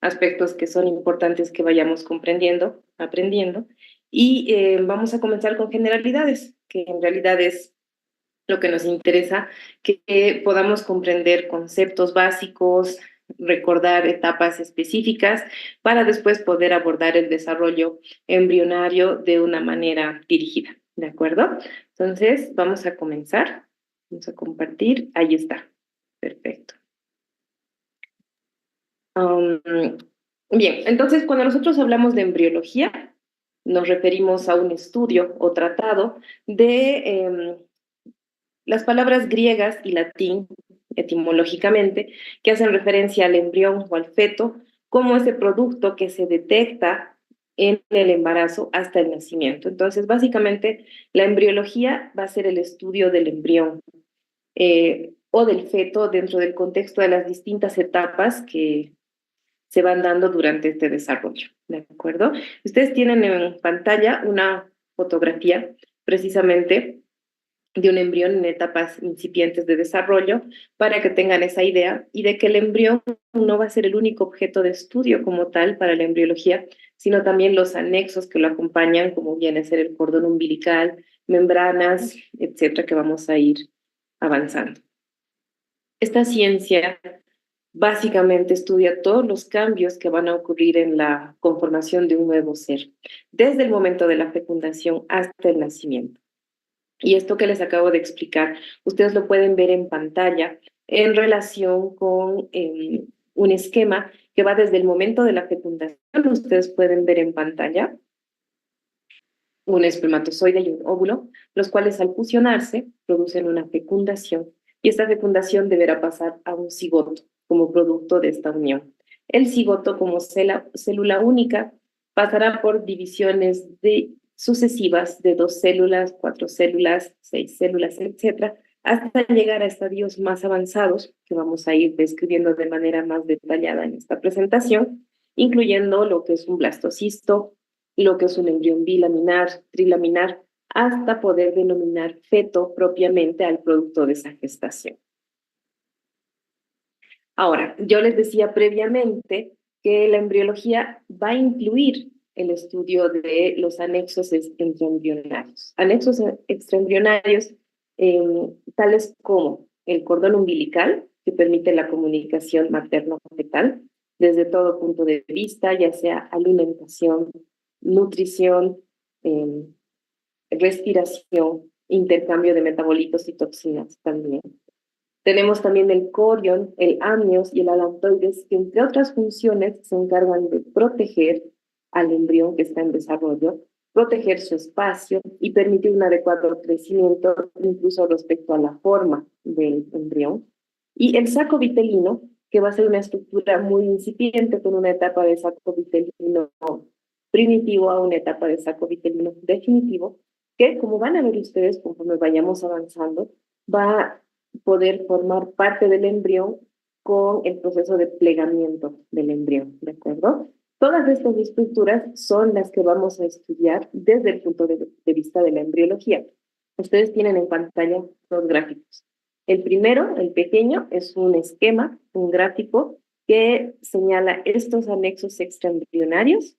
aspectos que son importantes que vayamos comprendiendo, aprendiendo, y vamos a comenzar con generalidades, que en realidad es lo que nos interesa, que podamos comprender conceptos básicos, recordar etapas específicas para después poder abordar el desarrollo embrionario de una manera dirigida, ¿de acuerdo? Entonces, vamos a comenzar, vamos a compartir, ahí está, perfecto. Um, Bien, entonces cuando nosotros hablamos de embriología, nos referimos a un estudio o tratado de las palabras griegas y latín, etimológicamente, que hacen referencia al embrión o al feto, como ese producto que se detecta en el embarazo hasta el nacimiento. Entonces, básicamente, la embriología va a ser el estudio del embrión o del feto dentro del contexto de las distintas etapas que se van dando durante este desarrollo, ¿de acuerdo? Ustedes tienen en pantalla una fotografía precisamente de un embrión en etapas incipientes de desarrollo para que tengan esa idea y de que el embrión no va a ser el único objeto de estudio como tal para la embriología, sino también los anexos que lo acompañan, como viene a ser el cordón umbilical, membranas, etcétera, que vamos a ir avanzando. Esta ciencia básicamente estudia todos los cambios que van a ocurrir en la conformación de un nuevo ser, desde el momento de la fecundación hasta el nacimiento. Y esto que les acabo de explicar, ustedes lo pueden ver en pantalla en relación con un esquema que va desde el momento de la fecundación. Ustedes pueden ver en pantalla un espermatozoide y un óvulo, los cuales al fusionarse producen una fecundación y esta fecundación deberá pasar a un cigoto como producto de esta unión. El cigoto como célula única pasará por divisiones sucesivas de 2 células, 4 células, 6 células, etcétera, hasta llegar a estadios más avanzados que vamos a ir describiendo de manera más detallada en esta presentación, incluyendo lo que es un blastocisto, lo que es un embrión bilaminar, trilaminar, hasta poder denominar feto propiamente al producto de esa gestación. Ahora, yo les decía previamente que la embriología va a incluir el estudio de los anexos extraembrionarios. Anexos extraembrionarios tales como el cordón umbilical, que permite la comunicación materno-fetal desde todo punto de vista, ya sea alimentación, nutrición, eh, respiración, intercambio de metabolitos y toxinas también. Tenemos también el corion, el amnios y el alantoides, que entre otras funciones se encargan de proteger al embrión que está en desarrollo, proteger su espacio y permitir un adecuado crecimiento, incluso respecto a la forma del embrión. Y el saco vitelino, que va a ser una estructura muy incipiente con una etapa de saco vitelino primitivo a una etapa de saco vitelino definitivo, que como van a ver ustedes conforme vayamos avanzando, va a poder formar parte del embrión con el proceso de plegamiento del embrión, ¿de acuerdo? Todas estas estructuras son las que vamos a estudiar desde el punto de vista de la embriología. Ustedes tienen en pantalla dos gráficos. El primero, el pequeño, es un esquema, un gráfico que señala estos anexos extraembrionarios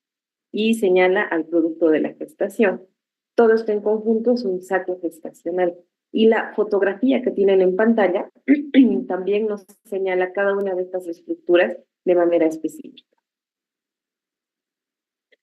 y señala al producto de la gestación. Todo esto en conjunto es un saco gestacional. Y la fotografía que tienen en pantalla también nos señala cada una de estas estructuras de manera específica.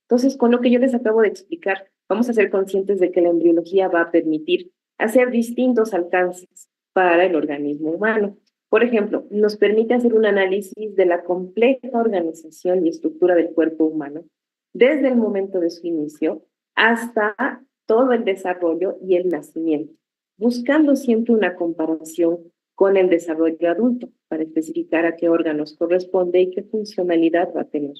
Entonces, con lo que yo les acabo de explicar, vamos a ser conscientes de que la embriología va a permitir hacer distintos alcances para el organismo humano. Por ejemplo, nos permite hacer un análisis de la compleja organización y estructura del cuerpo humano, desde el momento de su inicio hasta todo el desarrollo y el nacimiento, buscando siempre una comparación con el desarrollo adulto para especificar a qué órganos corresponde y qué funcionalidad va a tener.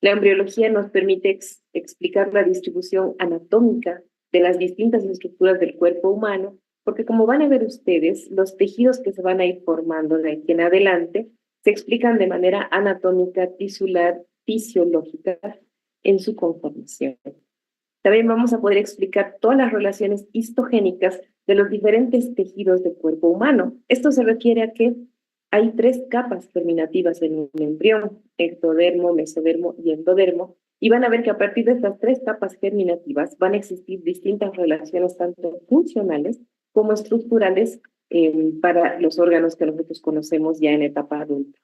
La embriología nos permite explicar la distribución anatómica de las distintas estructuras del cuerpo humano, porque como van a ver ustedes, los tejidos que se van a ir formando de aquí en adelante se explican de manera anatómica, tisular, fisiológica en su conformación. También vamos a poder explicar todas las relaciones histogénicas de los diferentes tejidos del cuerpo humano. Esto se refiere a que Hay tres capas germinativas en un embrión: ectodermo, mesodermo y endodermo, y van a ver que a partir de estas tres capas germinativas van a existir distintas relaciones, tanto funcionales como estructurales, para los órganos que nosotros conocemos ya en etapa adulta.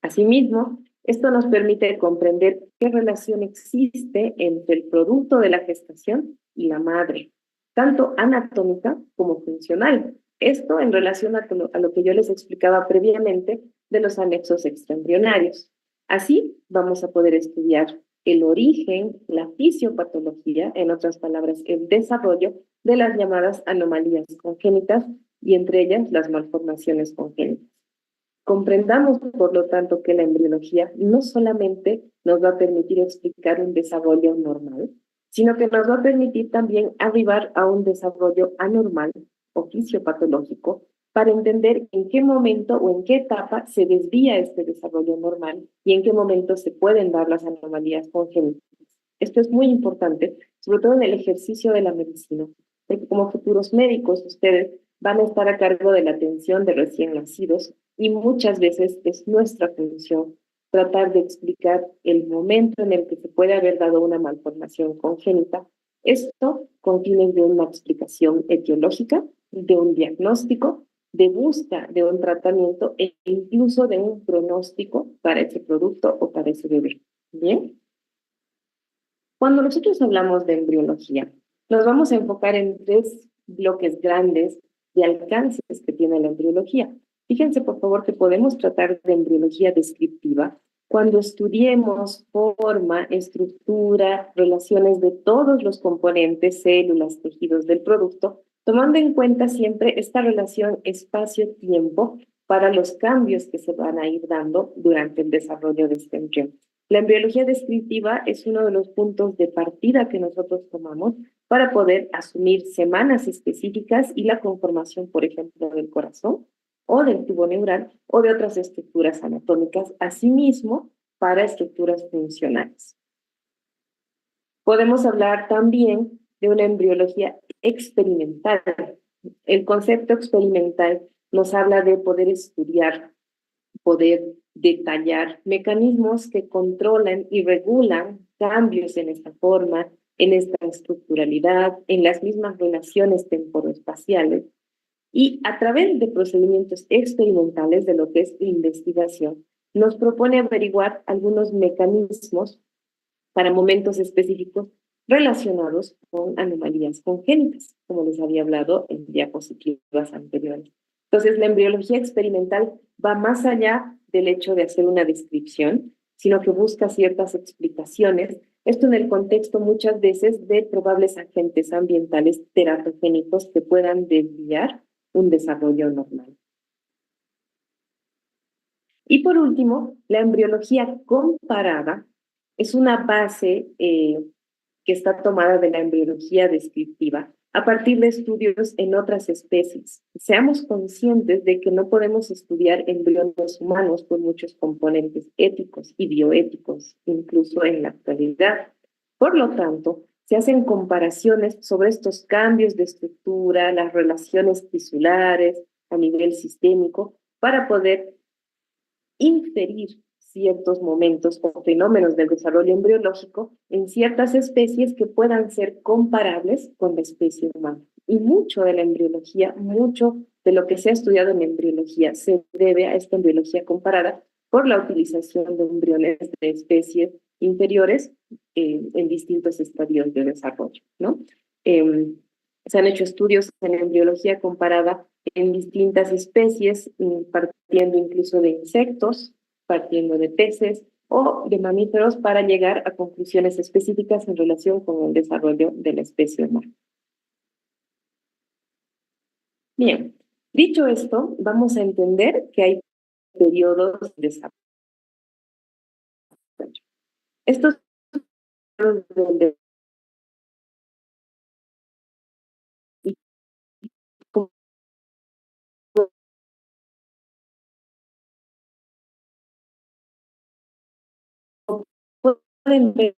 Asimismo, esto nos permite comprender qué relación existe entre el producto de la gestación y la madre, tanto anatómica como funcional. Esto en relación a lo que yo les explicaba previamente de los anexos extraembrionarios. Así vamos a poder estudiar el origen, la fisiopatología, en otras palabras, el desarrollo de las llamadas anomalías congénitas y entre ellas las malformaciones congénitas. Comprendamos, por lo tanto, que la embriología no solamente nos va a permitir explicar un desarrollo normal, sino que nos va a permitir también arribar a un desarrollo anormal o fisiopatológico para entender en qué momento o en qué etapa se desvía este desarrollo normal y en qué momento se pueden dar las anomalías congénitas. Esto es muy importante, sobre todo en el ejercicio de la medicina, porque como futuros médicos ustedes van a estar a cargo de la atención de recién nacidos y muchas veces es nuestra función tratar de explicar el momento en el que se puede haber dado una malformación congénita, esto con fines de una explicación etiológica, de un diagnóstico, de busca de un tratamiento e incluso de un pronóstico para ese producto o para ese bebé. ¿Bien? Cuando nosotros hablamos de embriología, nos vamos a enfocar en tres bloques grandes de alcances que tiene la embriología. Fíjense, por favor, que podemos tratar de embriología descriptiva cuando estudiemos forma, estructura, relaciones de todos los componentes, células, tejidos del producto, tomando en cuenta siempre esta relación espacio-tiempo para los cambios que se van a ir dando durante el desarrollo de este embrión. La embriología descriptiva es uno de los puntos de partida que nosotros tomamos para poder asumir semanas específicas y la conformación, por ejemplo, del corazón o del tubo neural o de otras estructuras anatómicas, asimismo para estructuras funcionales. Podemos hablar también de una embriología experimental. El concepto experimental nos habla de poder estudiar, poder detallar mecanismos que controlan y regulan cambios en esta forma, en esta estructuralidad, en las mismas relaciones temporoespaciales, y a través de procedimientos experimentales de lo que es investigación, nos propone averiguar algunos mecanismos para momentos específicos relacionados con anomalías congénitas, como les había hablado en diapositivas anteriores. Entonces, la embriología experimental va más allá del hecho de hacer una descripción, sino que busca ciertas explicaciones, esto en el contexto muchas veces de probables agentes ambientales teratogénicos que puedan desviar un desarrollo normal. Y por último, la embriología comparada es una base que está tomada de la embriología descriptiva a partir de estudios en otras especies. Seamos conscientes de que no podemos estudiar embriones humanos con muchos componentes éticos y bioéticos, incluso en la actualidad. Por lo tanto, se hacen comparaciones sobre estos cambios de estructura, las relaciones tisulares a nivel sistémico, para poder inferir ciertos momentos o fenómenos del desarrollo embriológico en ciertas especies que puedan ser comparables con la especie humana. Y mucho de la embriología, mucho de lo que se ha estudiado en embriología se debe a esta embriología comparada por la utilización de embriones de especies inferiores en distintos estadios de desarrollo, ¿no? Se han hecho estudios en embriología comparada en distintas especies, partiendo incluso de insectos, partiendo de peces o de mamíferos para llegar a conclusiones específicas en relación con el desarrollo de la especie humana. Bien, dicho esto, vamos a entender que hay periodos de desarrollo. Estos periodos de pueden ver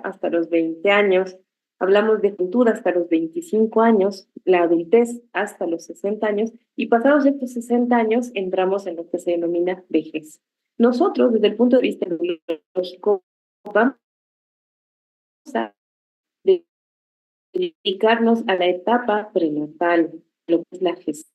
hasta los 20 años, Hablamos de juventud hasta los 25 años, la adultez hasta los 60 años, y pasados estos 60 años entramos en lo que se denomina vejez. Nosotros, desde el punto de vista biológico, vamos a dedicarnos a la etapa prenatal, lo que es la gestación.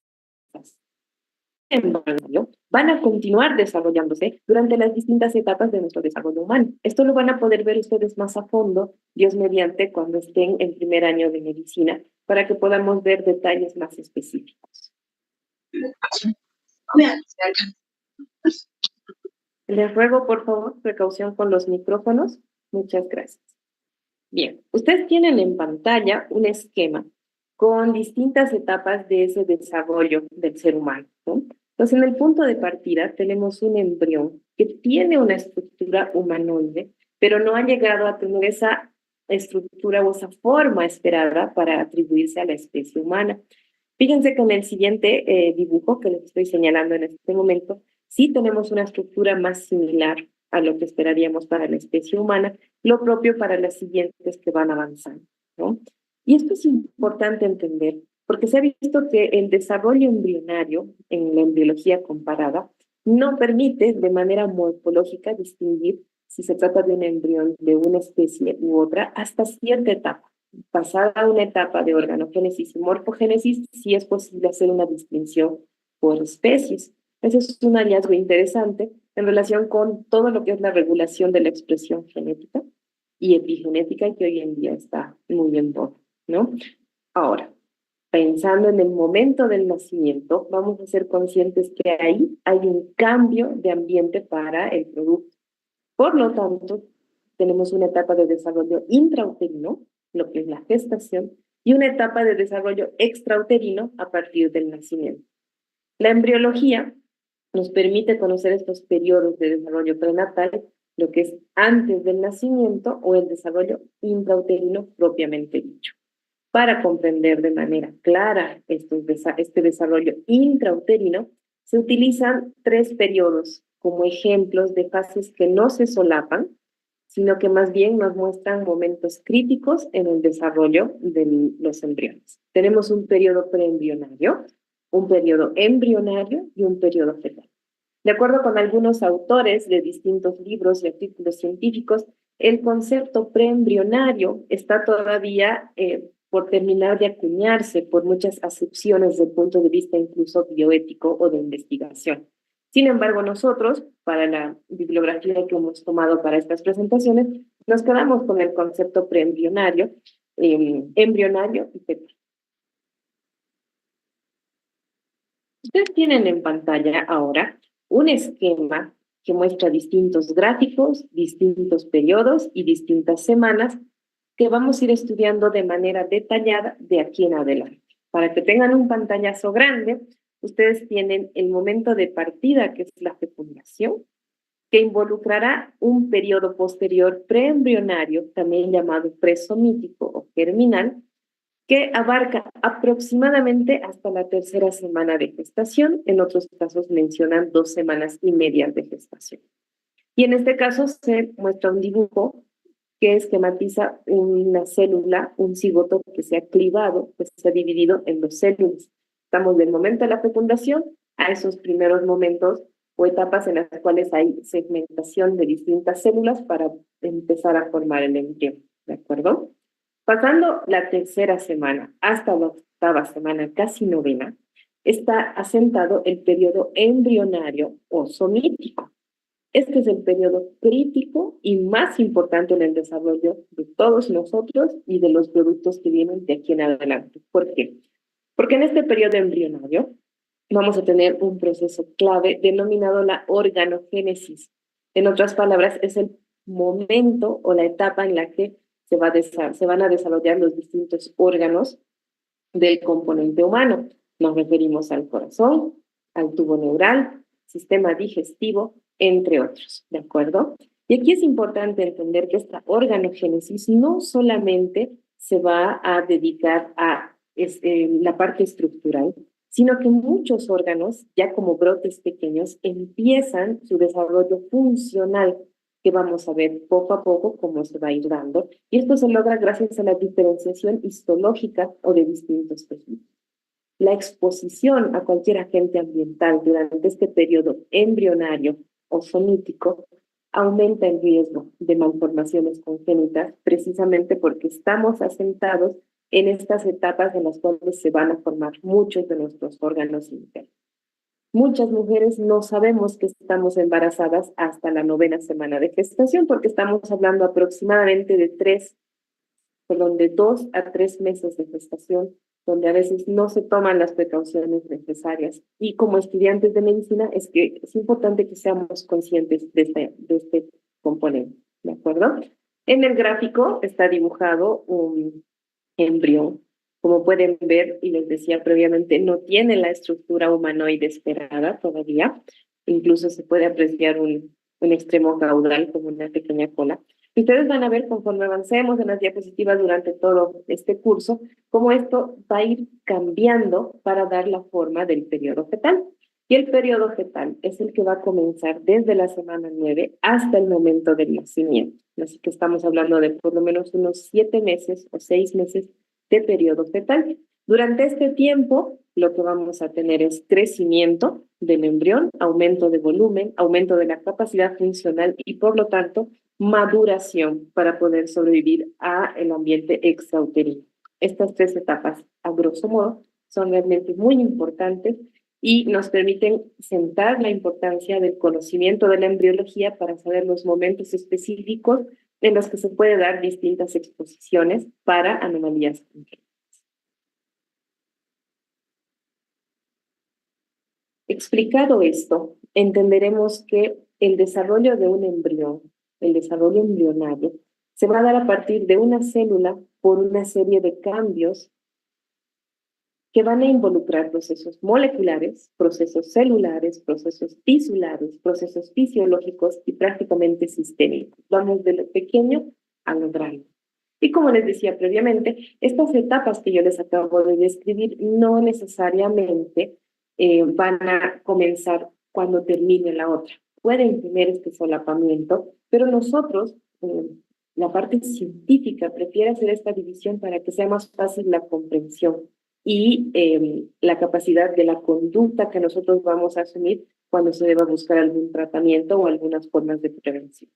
Embrionario, van a continuar desarrollándose durante las distintas etapas de nuestro desarrollo humano. Esto lo van a poder ver ustedes más a fondo, Dios mediante, cuando estén en primer año de medicina, para que podamos ver detalles más específicos. Les ruego, por favor, precaución con los micrófonos. Muchas gracias. Bien, ustedes tienen en pantalla un esquema con distintas etapas de ese desarrollo del ser humano, ¿no? Entonces, en el punto de partida tenemos un embrión que tiene una estructura humanoide, pero no ha llegado a tener esa estructura o esa forma esperada para atribuirse a la especie humana. Fíjense que en el siguiente dibujo que les estoy señalando en este momento, sí tenemos una estructura más similar a lo que esperaríamos para la especie humana, lo propio para las siguientes que van avanzando, ¿no? Y esto es importante entender, porque se ha visto que el desarrollo embrionario en la embriología comparada no permite de manera morfológica distinguir si se trata de un embrión de una especie u otra hasta cierta etapa. Pasada una etapa de organogénesis y morfogénesis, sí es posible hacer una distinción por especies. Ese es un hallazgo interesante en relación con todo lo que es la regulación de la expresión genética y epigenética que hoy en día está muy en boga, ¿no? Ahora, pensando en el momento del nacimiento, vamos a ser conscientes que ahí hay un cambio de ambiente para el producto. Por lo tanto, tenemos una etapa de desarrollo intrauterino, lo que es la gestación, y una etapa de desarrollo extrauterino a partir del nacimiento. La embriología nos permite conocer estos periodos de desarrollo prenatal, lo que es antes del nacimiento o el desarrollo intrauterino propiamente dicho. Para comprender de manera clara este desarrollo intrauterino, se utilizan 3 periodos como ejemplos de fases que no se solapan, sino que más bien nos muestran momentos críticos en el desarrollo de los embriones. Tenemos un periodo preembrionario, un periodo embrionario y un periodo fetal. De acuerdo con algunos autores de distintos libros y artículos científicos, el concepto preembrionario está todavía por terminar de acuñarse por muchas acepciones desde el punto de vista incluso bioético o de investigación. Sin embargo, nosotros, para la bibliografía que hemos tomado para estas presentaciones, nos quedamos con el concepto preembrionario, embrionario y fetal. Ustedes tienen en pantalla ahora un esquema que muestra distintos gráficos, distintos periodos y distintas semanas que vamos a ir estudiando de manera detallada de aquí en adelante. Para que tengan un pantallazo grande, ustedes tienen el momento de partida, que es la fecundación, que involucrará un periodo posterior preembrionario, también llamado presomítico o germinal, que abarca aproximadamente hasta la 3ª semana de gestación. En otros casos mencionan 2 semanas y media de gestación. Y en este caso se muestra un dibujo que esquematiza una célula, un cigoto que se ha clivado, que se ha dividido en 2 células. Estamos del momento de la fecundación a esos primeros momentos o etapas en las cuales hay segmentación de distintas células para empezar a formar el embrión, ¿de acuerdo? Pasando la 3ª semana hasta la 8ª semana, casi 9ª, está asentado el periodo embrionario o somítico. Este es el periodo crítico y más importante en el desarrollo de todos nosotros y de los productos que vienen de aquí en adelante. ¿Por qué? Porque en este periodo embrionario vamos a tener un proceso clave denominado la organogénesis. En otras palabras, es el momento o la etapa en la que se van a desarrollar los distintos órganos del componente humano. Nos referimos al corazón, al tubo neural, sistema digestivo, entre otros, ¿de acuerdo? Y aquí es importante entender que esta organogénesis no solamente se va a dedicar a la parte estructural, sino que muchos órganos, ya como brotes pequeños, empiezan su desarrollo funcional. que vamos a ver poco a poco cómo se va a ir dando, y esto se logra gracias a la diferenciación histológica o de distintos tejidos. La exposición a cualquier agente ambiental durante este periodo embrionario o sonítico aumenta el riesgo de malformaciones congénitas precisamente porque estamos asentados en estas etapas en las cuales se van a formar muchos de nuestros órganos internos. Muchas mujeres no sabemos que estamos embarazadas hasta la 9ª semana de gestación porque estamos hablando aproximadamente de 2 a 3 meses de gestación, donde a veces no se toman las precauciones necesarias. Y como estudiantes de medicina es que es importante que seamos conscientes de este componente, ¿de acuerdo? En el gráfico está dibujado un embrión. Como pueden ver, y les decía previamente, no tiene la estructura humanoide esperada todavía. Incluso se puede apreciar un extremo caudal como una pequeña cola. Ustedes van a ver conforme avancemos en las diapositivas durante todo este curso, cómo esto va a ir cambiando para dar la forma del periodo fetal. Y el periodo fetal es el que va a comenzar desde la semana 9 hasta el momento del nacimiento. Así que estamos hablando de por lo menos unos 7 meses o 6 meses de periodo fetal. Durante este tiempo, lo que vamos a tener es crecimiento del embrión, aumento de volumen, aumento de la capacidad funcional y, por lo tanto, maduración para poder sobrevivir a el ambiente extrauterino. Estas 3 etapas, a grosso modo, son realmente muy importantes y nos permiten sentar la importancia del conocimiento de la embriología para saber los momentos específicos en los que se puede dar distintas exposiciones para anomalías congénitas. Explicado esto, entenderemos que el desarrollo de un embrión, el desarrollo embrionario, se va a dar a partir de una célula por una serie de cambios que van a involucrar procesos moleculares, procesos celulares, procesos tisulares, procesos fisiológicos y prácticamente sistémicos. Vamos de lo pequeño a lo grande. Y como les decía previamente, estas etapas que yo les acabo de describir no necesariamente van a comenzar cuando termine la otra. Pueden tener este solapamiento, pero nosotros, la parte científica, prefiere hacer esta división para que sea más fácil la comprensión y la capacidad de la conducta que nosotros vamos a asumir cuando se deba buscar algún tratamiento o algunas formas de prevención.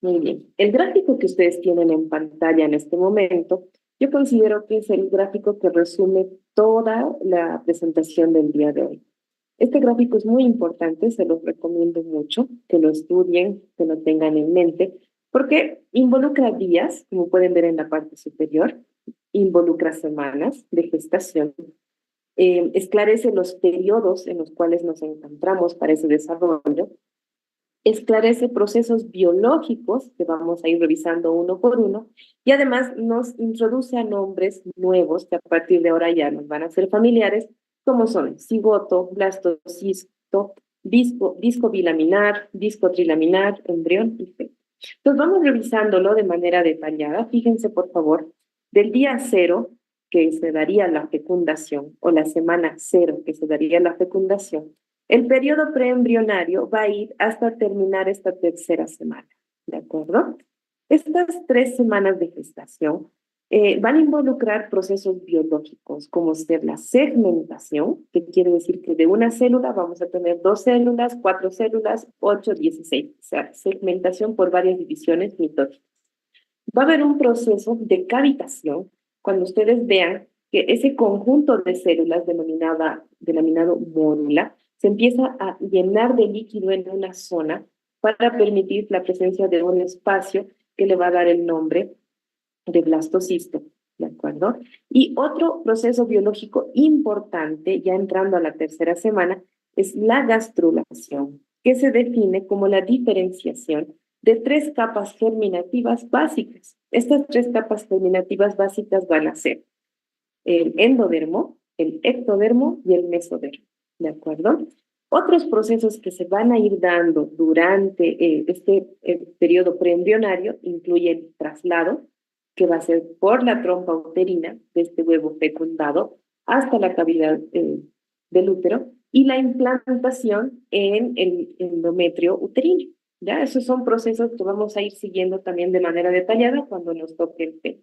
Muy bien. El gráfico que ustedes tienen en pantalla en este momento, yo considero que es el gráfico que resume toda la presentación del día de hoy. Este gráfico es muy importante, se los recomiendo mucho, que lo estudien, que lo tengan en mente, porque involucra días, como pueden ver en la parte superior, involucra semanas de gestación, esclarece los periodos en los cuales nos encontramos para ese desarrollo, esclarece procesos biológicos que vamos a ir revisando uno por uno y además nos introduce a nombres nuevos que a partir de ahora ya nos van a ser familiares, como son cigoto, blastocisto, disco bilaminar, disco trilaminar, embrión y feto. Entonces vamos revisándolo de manera detallada. Fíjense, por favor, del día 0, que se daría la fecundación, o la semana 0, que se daría la fecundación, el periodo preembrionario va a ir hasta terminar esta 3ª semana, ¿de acuerdo? Estas 3 semanas de gestación van a involucrar procesos biológicos, como ser la segmentación, que quiere decir que de una célula vamos a tener 2 células, 4 células, 8, 16, o sea, segmentación por varias divisiones mitocondriales. Va a haber un proceso de cavitación cuando ustedes vean que ese conjunto de células denominado mórula se empieza a llenar de líquido en una zona para permitir la presencia de un espacio que le va a dar el nombre de blastocisto, ¿de acuerdo? Y otro proceso biológico importante, ya entrando a la 3ª semana, es la gastrulación, que se define como la diferenciación de 3 capas germinativas básicas. Estas 3 capas germinativas básicas van a ser el endodermo, el ectodermo y el mesodermo, ¿de acuerdo? Otros procesos que se van a ir dando durante este periodo preembrionario incluyen el traslado, que va a ser por la trompa uterina de este huevo fecundado hasta la cavidad del útero, y la implantación en el endometrio uterino. ¿Ya? Esos son procesos que vamos a ir siguiendo también de manera detallada cuando nos toque el pene.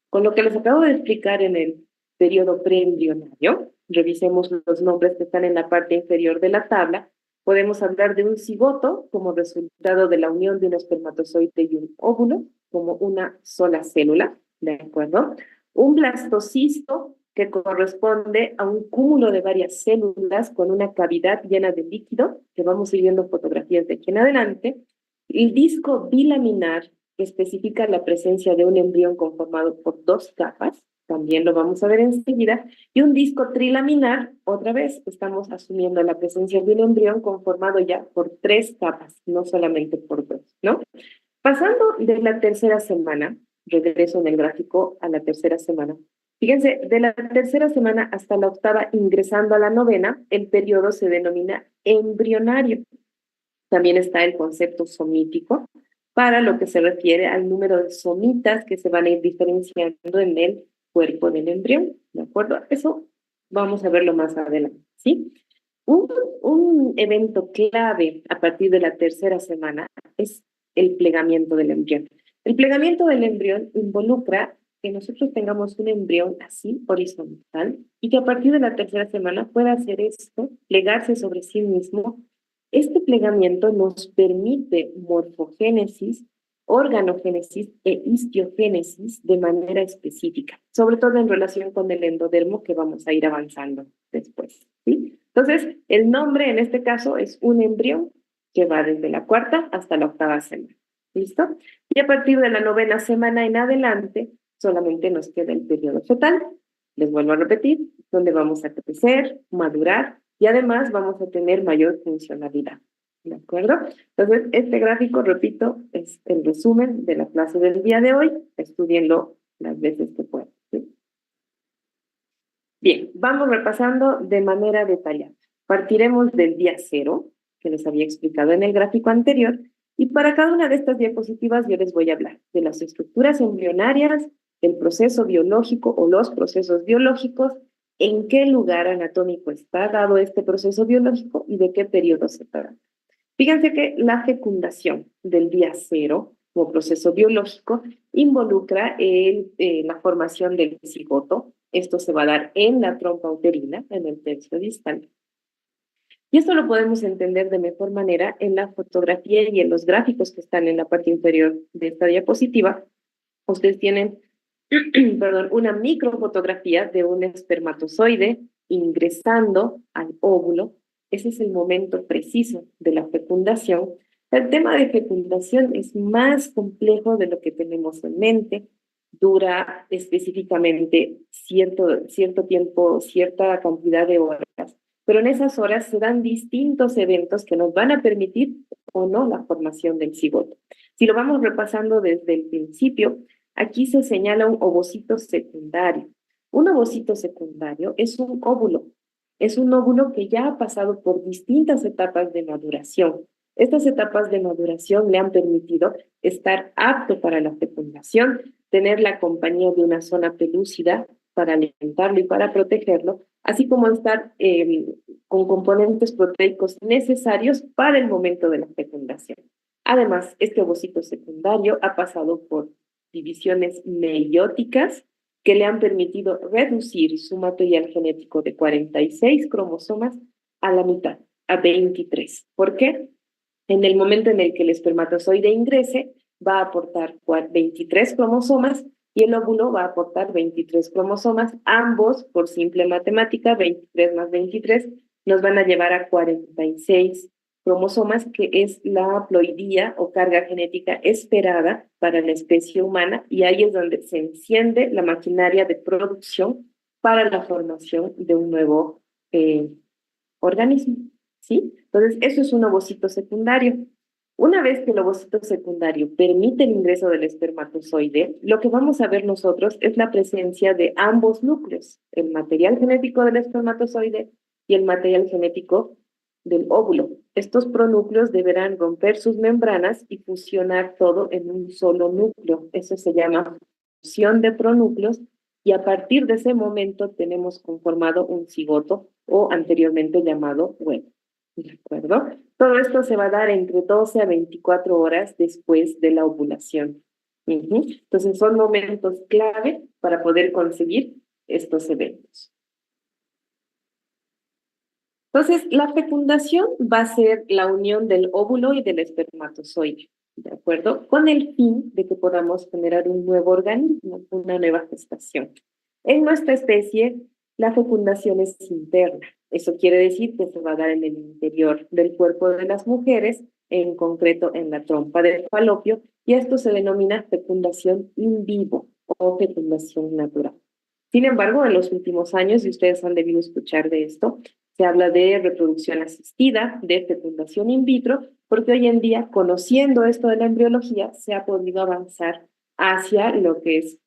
Con lo que les acabo de explicar en el periodo preembrionario, revisemos los nombres que están en la parte inferior de la tabla. Podemos hablar de un cigoto como resultado de la unión de un espermatozoide y un óvulo, como una sola célula, ¿de acuerdo? Un blastocisto que corresponde a un cúmulo de varias células con una cavidad llena de líquido, que vamos a ir viendo fotografías de aquí en adelante. El disco bilaminar que especifica la presencia de un embrión conformado por dos capas, también lo vamos a ver enseguida, y un disco trilaminar, otra vez estamos asumiendo la presencia de un embrión conformado ya por tres capas, no solamente por dos, ¿no? Pasando de la tercera semana, regreso en el gráfico a la tercera semana. Fíjense, de la tercera semana hasta la octava, ingresando a la novena, el periodo se denomina embrionario. También está el concepto somítico, para lo que se refiere al número de somitas que se van a ir diferenciando en el cuerpo del embrión, ¿de acuerdo? Eso vamos a verlo más adelante, ¿sí? Un evento clave a partir de la tercera semana es el plegamiento del embrión. El plegamiento del embrión involucra que nosotros tengamos un embrión así, horizontal, y que a partir de la tercera semana pueda hacer esto, plegarse sobre sí mismo. Este plegamiento nos permite morfogénesis, organogénesis e histiogénesis de manera específica, sobre todo en relación con el endodermo que vamos a ir avanzando después, ¿sí? Entonces, el nombre en este caso es un embrión que va desde la cuarta hasta la octava semana, ¿listo? Y a partir de la novena semana en adelante, solamente nos queda el periodo fetal, les vuelvo a repetir, donde vamos a crecer, madurar, y además vamos a tener mayor funcionalidad. ¿De acuerdo? Entonces, este gráfico, repito, es el resumen de la clase del día de hoy. Estudienlo las veces que puedan. ¿Sí? Bien, vamos repasando de manera detallada. Partiremos del día cero, que les había explicado en el gráfico anterior, y para cada una de estas diapositivas yo les voy a hablar de las estructuras embrionarias, el proceso biológico o los procesos biológicos, en qué lugar anatómico está dado este proceso biológico y de qué periodo se trata. Fíjense que la fecundación del día cero, como proceso biológico, involucra la formación del cigoto. Esto se va a dar en la trompa uterina, en el tercio distal. Y esto lo podemos entender de mejor manera en la fotografía y en los gráficos que están en la parte inferior de esta diapositiva. Ustedes tienen perdón, una microfotografía de un espermatozoide ingresando al óvulo. Ese es el momento preciso de la fecundación. El tema de fecundación es más complejo de lo que tenemos en mente. Dura específicamente cierto tiempo, cierta cantidad de horas, pero en esas horas se dan distintos eventos que nos van a permitir o no la formación del cigoto. Si lo vamos repasando desde el principio, aquí se señala un ovocito secundario. Un ovocito secundario es un óvulo que ya ha pasado por distintas etapas de maduración. Estas etapas de maduración le han permitido estar apto para la fecundación, tener la compañía de una zona pelúcida para alimentarlo y para protegerlo, así como estar con componentes proteicos necesarios para el momento de la fecundación. Además, este ovocito secundario ha pasado por divisiones meióticas que le han permitido reducir su material genético de 46 cromosomas a la mitad, a 23. ¿Por qué? En el momento en el que el espermatozoide ingrese, va a aportar 23 cromosomas y el óvulo va a aportar 23 cromosomas, ambos por simple matemática, 23 más 23, nos van a llevar a 46 cromosomas, que es la haploidía o carga genética esperada para la especie humana, y ahí es donde se enciende la maquinaria de producción para la formación de un nuevo organismo, ¿sí? Entonces, eso es un ovocito secundario. Una vez que el ovocito secundario permite el ingreso del espermatozoide, lo que vamos a ver nosotros es la presencia de ambos núcleos, el material genético del espermatozoide y el material genético del óvulo. Estos pronúcleos deberán romper sus membranas y fusionar todo en un solo núcleo. Eso se llama fusión de pronúcleos y a partir de ese momento tenemos conformado un cigoto o anteriormente llamado huevo. ¿De acuerdo? Todo esto se va a dar entre 12 a 24 horas después de la ovulación. Entonces son momentos clave para poder conseguir estos eventos. Entonces, la fecundación va a ser la unión del óvulo y del espermatozoide, ¿de acuerdo? Con el fin de que podamos generar un nuevo organismo, una nueva gestación. En nuestra especie, la fecundación es interna. Eso quiere decir que se va a dar en el interior del cuerpo de las mujeres, en concreto en la trompa del falopio, y esto se denomina fecundación in vivo o fecundación natural. Sin embargo, en los últimos años, y ustedes han debido escuchar de esto, se habla de reproducción asistida, de fecundación in vitro, porque hoy en día, conociendo esto de la embriología, se ha podido avanzar hacia lo que es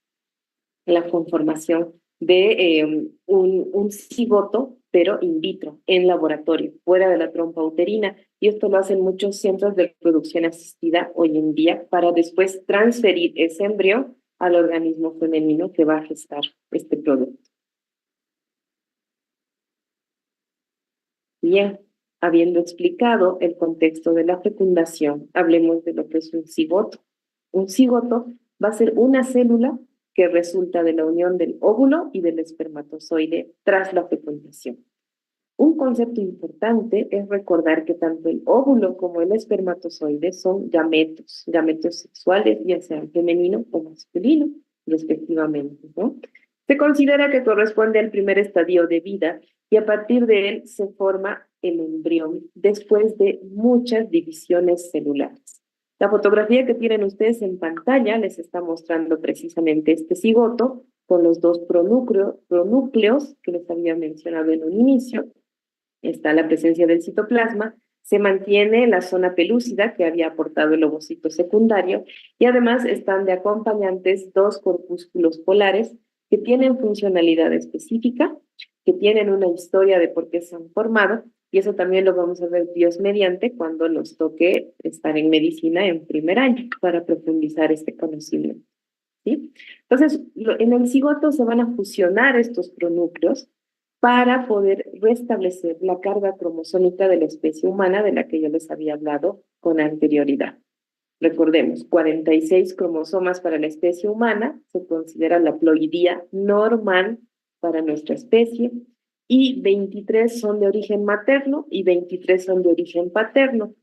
la conformación de un cigoto, pero in vitro, en laboratorio, fuera de la trompa uterina. Y esto lo hacen muchos centros de reproducción asistida hoy en día para después transferir ese embrión al organismo femenino que va a gestar este producto. Bien, habiendo explicado el contexto de la fecundación, hablemos de lo que es un cigoto. Un cigoto va a ser una célula que resulta de la unión del óvulo y del espermatozoide tras la fecundación. Un concepto importante es recordar que tanto el óvulo como el espermatozoide son gametos sexuales, ya sean femenino o masculino, respectivamente, ¿no? Se considera que corresponde al primer estadio de vida y a partir de él se forma el embrión después de muchas divisiones celulares. La fotografía que tienen ustedes en pantalla les está mostrando precisamente este cigoto con los dos pronúcleos que les había mencionado en un inicio. Está la presencia del citoplasma, se mantiene la zona pelúcida que había aportado el ovocito secundario y además están de acompañantes dos corpúsculos polares que tienen funcionalidad específica, que tienen una historia de por qué se han formado y eso también lo vamos a ver Dios mediante cuando nos toque estar en medicina en primer año para profundizar este conocimiento. ¿Sí? Entonces, en el cigoto se van a fusionar estos pronúcleos para poder restablecer la carga cromosómica de la especie humana de la que yo les había hablado con anterioridad. Recordemos, 46 cromosomas para la especie humana, se considera la ploidía normal para nuestra especie, y 23 son de origen materno y 23 son de origen paterno.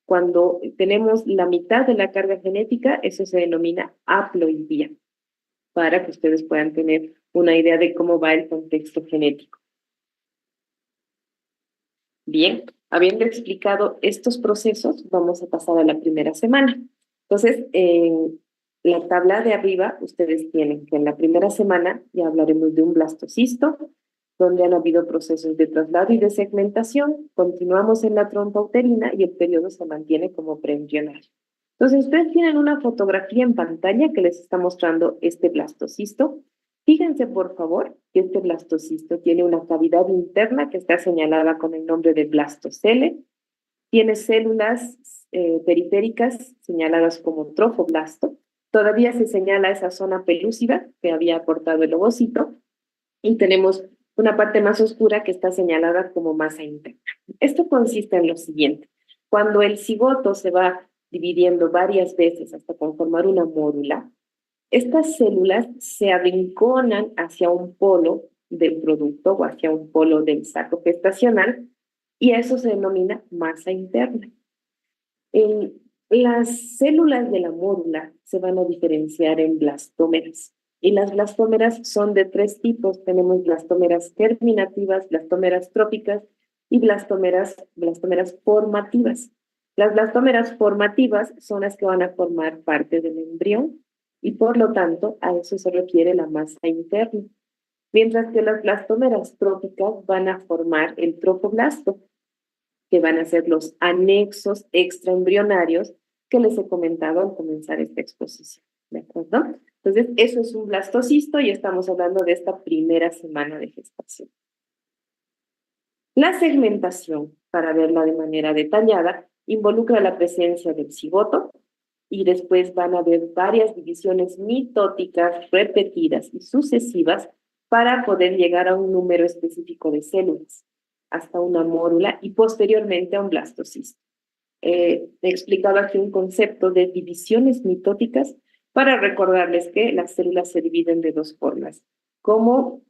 Cuando tenemos la mitad de la carga genética, eso se denomina haploidía, para que ustedes puedan tener una idea de cómo va el contexto genético. Bien, habiendo explicado estos procesos, vamos a pasar a la primera semana. Entonces, en la tabla de arriba, ustedes tienen que en la primera semana ya hablaremos de un blastocisto, donde han habido procesos de traslado y de segmentación. Continuamos en la trompa uterina y el periodo se mantiene como preembrionario. Entonces, ustedes tienen una fotografía en pantalla que les está mostrando este blastocisto. Fíjense, por favor, que este blastocisto tiene una cavidad interna que está señalada con el nombre de blastocele. Tiene células periféricas señaladas como trofoblasto. Todavía se señala esa zona pelúcida que había aportado el ovocito. Y tenemos una parte más oscura que está señalada como masa interna. Esto consiste en lo siguiente. Cuando el cigoto se va dividiendo varias veces hasta conformar una mórula, estas células se arrinconan hacia un polo del producto o hacia un polo del saco gestacional y eso se denomina masa interna. Las células de la mórula se van a diferenciar en blastómeras y las blastómeras son de tres tipos. Tenemos blastómeras germinativas, blastómeras tróficas y blastómeras formativas. Las blastómeras formativas son las que van a formar parte del embrión y por lo tanto a eso se refiere la masa interna. Mientras que las blastómeras tróficas van a formar el trofoblasto, que van a ser los anexos extraembrionarios que les he comentado al comenzar esta exposición. ¿De acuerdo? Entonces, eso es un blastocisto y estamos hablando de esta primera semana de gestación. La segmentación, para verla de manera detallada, involucra la presencia del cigoto, y después van a haber varias divisiones mitóticas repetidas y sucesivas para poder llegar a un número específico de células, hasta una mórula y posteriormente a un blastocisto. He explicado aquí un concepto de divisiones mitóticas para recordarles que las células se dividen de dos formas, como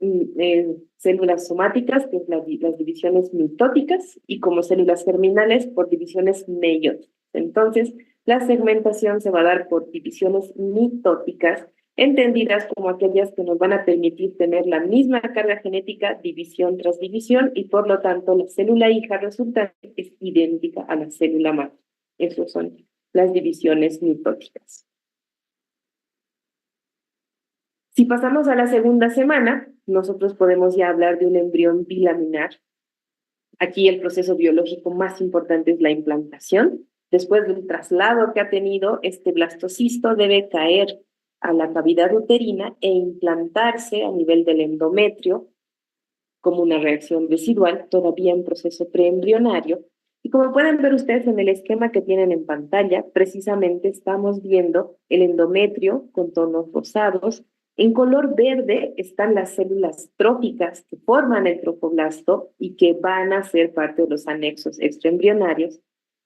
células somáticas, que es las divisiones mitóticas, y como células germinales por divisiones meióticas. Entonces, la segmentación se va a dar por divisiones mitóticas, entendidas como aquellas que nos van a permitir tener la misma carga genética división tras división y por lo tanto la célula hija resultante es idéntica a la célula madre. Esas son las divisiones mitóticas. Si pasamos a la segunda semana, nosotros podemos ya hablar de un embrión bilaminar. Aquí el proceso biológico más importante es la implantación. Después del traslado que ha tenido, este blastocisto debe caer a la cavidad uterina e implantarse a nivel del endometrio como una reacción residual, todavía en proceso preembrionario. Y como pueden ver ustedes en el esquema que tienen en pantalla, precisamente estamos viendo el endometrio con tonos rosados. En color verde están las células tróficas que forman el tropoblasto y que van a ser parte de los anexos extraembrionarios.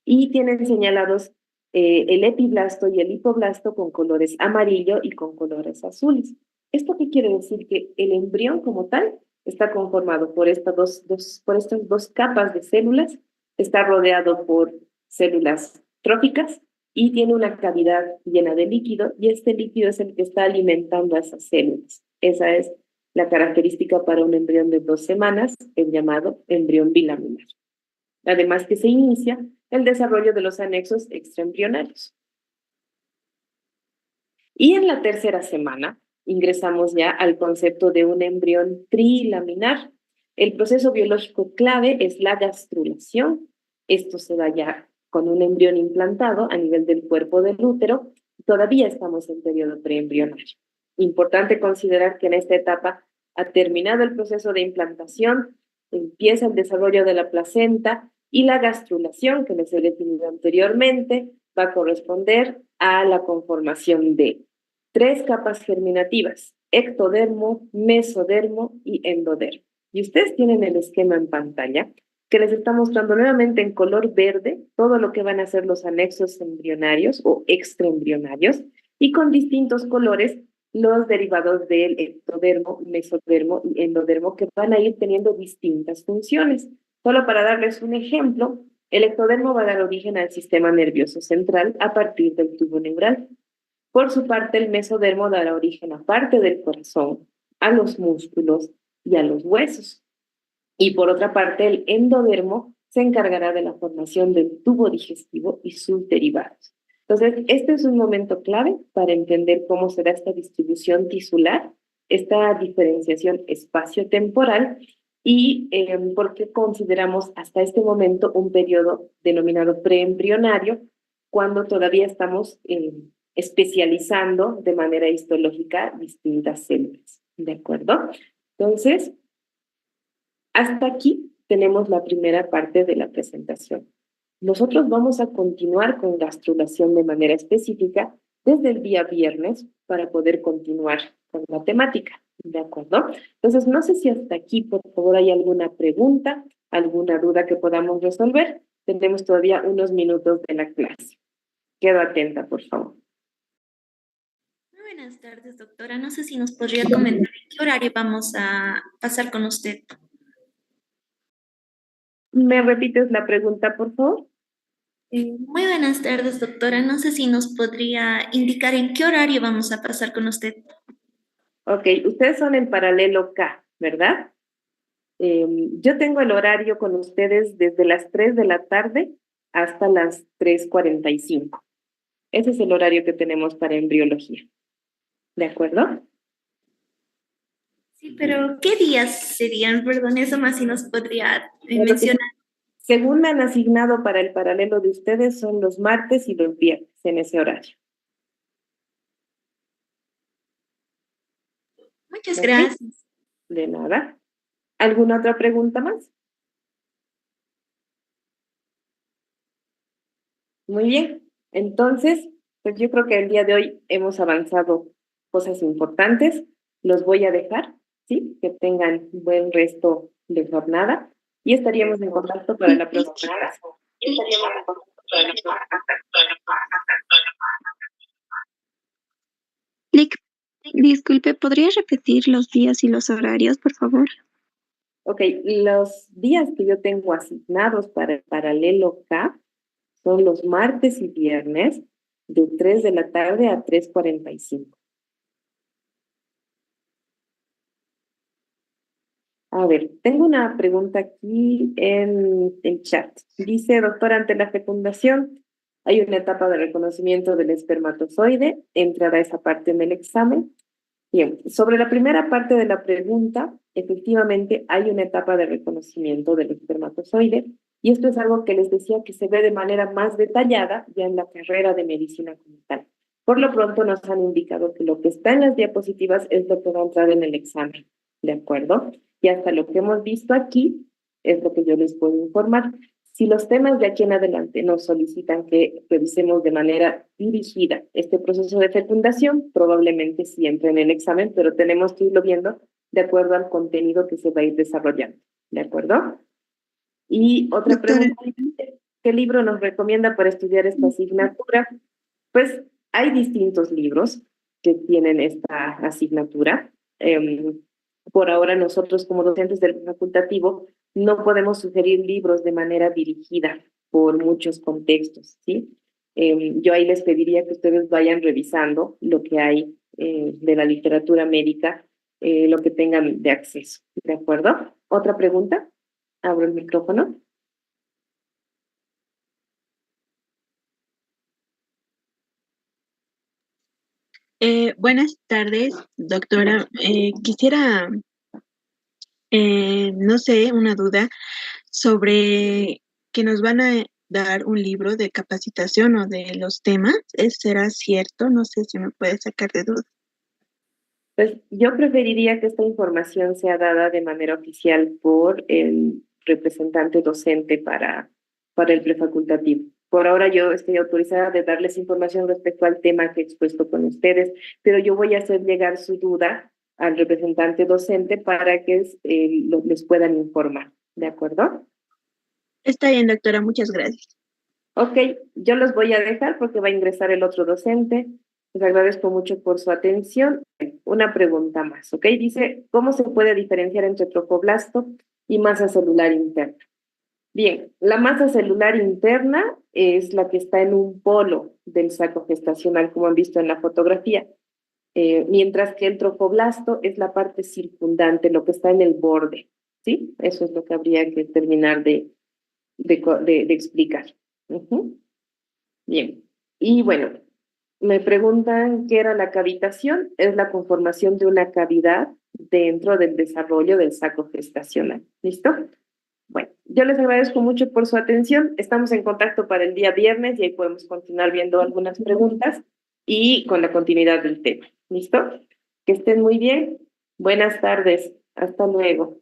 Y tienen señalados el epiblasto y el hipoblasto con colores amarillo y con colores azules. ¿Esto qué quiere decir? Que el embrión como tal está conformado por estas dos capas de células, está rodeado por células tróficas y tiene una cavidad llena de líquido y este líquido es el que está alimentando a esas células. Esa es la característica para un embrión de 2 semanas, el llamado embrión bilaminar. Además que se inicia el desarrollo de los anexos extraembrionarios. Y en la tercera semana ingresamos ya al concepto de un embrión trilaminar. El proceso biológico clave es la gastrulación. Esto se da ya con un embrión implantado a nivel del cuerpo del útero. Todavía estamos en periodo preembrionario. Importante considerar que en esta etapa ha terminado el proceso de implantación, empieza el desarrollo de la placenta y la gastrulación, que les he definido anteriormente, va a corresponder a la conformación de 3 capas germinativas: ectodermo, mesodermo y endodermo. Y ustedes tienen el esquema en pantalla que les está mostrando nuevamente en color verde todo lo que van a ser los anexos embrionarios o extraembrionarios y con distintos colores los derivados del ectodermo, mesodermo y endodermo que van a ir teniendo distintas funciones. Solo para darles un ejemplo, el ectodermo va a dar origen al sistema nervioso central a partir del tubo neural. Por su parte, el mesodermo dará origen a parte del corazón, a los músculos y a los huesos. Y por otra parte, el endodermo se encargará de la formación del tubo digestivo y sus derivados. Entonces, este es un momento clave para entender cómo será esta distribución tisular, esta diferenciación espacio-temporal y por qué consideramos hasta este momento un periodo denominado preembrionario, cuando todavía estamos especializando de manera histológica distintas células. ¿De acuerdo? Entonces, hasta aquí tenemos la primera parte de la presentación. Nosotros vamos a continuar con gastrulación de manera específica desde el día viernes para poder continuar con la temática, ¿de acuerdo? Entonces, no sé si hasta aquí, por favor, hay alguna pregunta, alguna duda que podamos resolver. Tenemos todavía unos minutos de la clase. Quedo atenta, por favor. Muy buenas tardes, doctora. No sé si nos podría comentar en qué horario vamos a pasar con usted. ¿Me repites la pregunta, por favor? Muy buenas tardes, doctora. No sé si nos podría indicar en qué horario vamos a pasar con usted. Ok, ustedes son en paralelo K, ¿verdad? Yo tengo el horario con ustedes desde las 3 de la tarde hasta las 3:45. Ese es el horario que tenemos para embriología. ¿De acuerdo? Sí, pero ¿qué días serían? Perdón, eso más si nos podría Lo que, mencionar. según me han asignado para el paralelo de ustedes, son los martes y los viernes en ese horario. Muchas ¿Ok? gracias. De nada. ¿Alguna otra pregunta más? Muy bien. Entonces, Pues yo creo que el día de hoy hemos avanzado cosas importantes. Los voy a dejar, ¿sí? Que tengan buen resto de jornada y estaríamos en contacto para la próxima clase. Lick, disculpe, ¿podría repetir los días y los horarios, por favor? Ok, los días que yo tengo asignados para el paralelo K son los martes y viernes de 3 de la tarde a 3:45. A ver, tengo una pregunta aquí en el chat. Dice, doctora, ante la fecundación hay una etapa de reconocimiento del espermatozoide. ¿Entrará esa parte en el examen? Bien, sobre la primera parte de la pregunta, efectivamente hay una etapa de reconocimiento del espermatozoide y esto es algo que les decía que se ve de manera más detallada ya en la carrera de medicina como tal. Por lo pronto nos han indicado que lo que está en las diapositivas es lo que va a entrar en el examen, ¿de acuerdo? Y hasta lo que hemos visto aquí es lo que yo les puedo informar. Si los temas de aquí en adelante nos solicitan que revisemos de manera dirigida este proceso de fecundación, probablemente sí entre en el examen, pero tenemos que irlo viendo de acuerdo al contenido que se va a ir desarrollando. ¿De acuerdo? Y otra Doctora, pregunta, ¿qué libro nos recomienda para estudiar esta asignatura? Pues hay distintos libros que tienen esta asignatura. Por ahora nosotros como docentes del facultativo no podemos sugerir libros de manera dirigida por muchos contextos, ¿sí? Yo ahí les pediría que ustedes vayan revisando lo que hay de la literatura médica, lo que tengan de acceso, ¿de acuerdo? ¿Otra pregunta? Abro el micrófono. buenas tardes, doctora. Quisiera, no sé, una duda sobre que nos van a dar un libro de capacitación o de los temas. ¿Será cierto? No sé si me puede sacar de duda. Pues yo preferiría que esta información sea dada de manera oficial por el representante docente para el prefacultativo. Por ahora yo estoy autorizada de darles información respecto al tema que he expuesto con ustedes, pero yo voy a hacer llegar su duda al representante docente para que les puedan informar. ¿De acuerdo? Está bien, doctora, muchas gracias. Ok, yo los voy a dejar porque va a ingresar el otro docente. Les agradezco mucho por su atención. Una pregunta más, ¿ok? Dice, ¿cómo se puede diferenciar entre trofoblasto y masa celular interna? Bien, la masa celular interna es la que está en un polo del saco gestacional, como han visto en la fotografía, mientras que el trofoblasto es la parte circundante, lo que está en el borde, ¿sí? Eso es lo que habría que terminar de explicar. Ujú. Bien, y bueno, me preguntan qué era la cavitación. Es la conformación de una cavidad dentro del desarrollo del saco gestacional. ¿Listo? Bueno, yo les agradezco mucho por su atención. Estamos en contacto para el día viernes y ahí podemos continuar viendo algunas preguntas y con la continuidad del tema. ¿Listo? Que estén muy bien. Buenas tardes. Hasta luego.